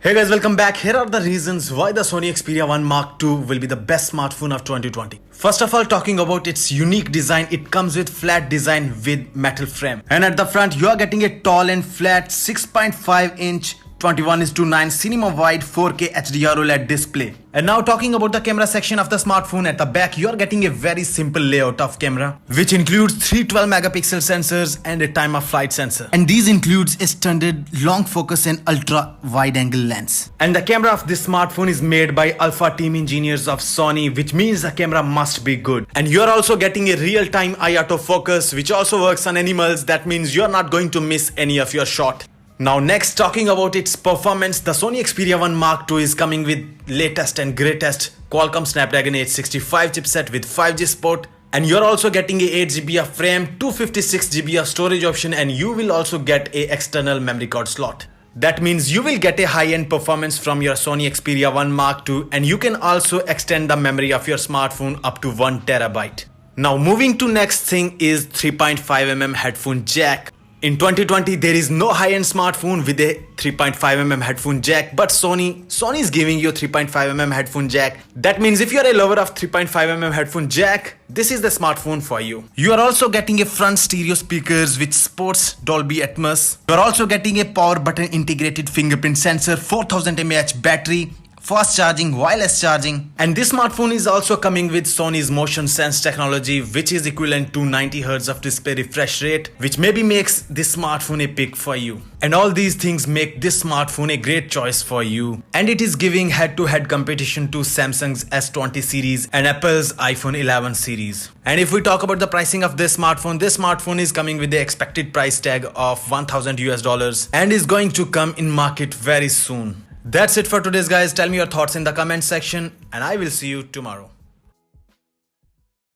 Hey guys, welcome back. Here are the reasons why the Sony Xperia 1 Mark II will be the best smartphone of 2020. First of all, talking about its unique design, it comes with flat design with metal frame. And at the front, you are getting a tall and flat 6.5-inch 21:9 cinema wide 4K HDR OLED display. And now talking about the camera section of the smartphone, at the back you are getting a very simple layout of camera, which includes three 12 megapixel sensors and a time of flight sensor. And these includes a standard long focus and ultra wide angle lens. And the camera of this smartphone is made by Alpha team engineers of Sony, which means the camera must be good. And you are also getting a real-time eye autofocus, which also works on animals. That means you are not going to miss any of your shot. Now next, talking about its performance, the Sony Xperia 1 Mark II is coming with latest and greatest Qualcomm Snapdragon 865 chipset with 5G support, and you're also getting a 8GB of RAM, 256GB of storage option, and you will also get a external memory card slot. That means you will get a high-end performance from your Sony Xperia 1 Mark II, and you can also extend the memory of your smartphone up to 1 terabyte. Now moving to next thing is 3.5mm headphone jack. In 2020, there is no high-end smartphone with a 3.5mm headphone jack, but Sony is giving you a 3.5mm headphone jack. That means if you are a lover of 3.5mm headphone jack, this is the smartphone for you. You are also getting a front stereo speakers which supports Dolby Atmos. You are also getting a power button integrated fingerprint sensor, 4000 mAh battery, fast charging, wireless charging, and this smartphone is also coming with Sony's motion sense technology, which is equivalent to 90 Hz of display refresh rate, which maybe makes this smartphone a pick for you. And all these things make this smartphone a great choice for you, and it is giving head-to-head competition to Samsung's S20 series and Apple's iPhone 11 series. And if we talk about the pricing of this smartphone is coming with the expected price tag of $1,000 and is going to come in market very soon. That's it for today's guys. Tell me your thoughts in the comment section and I will see you tomorrow.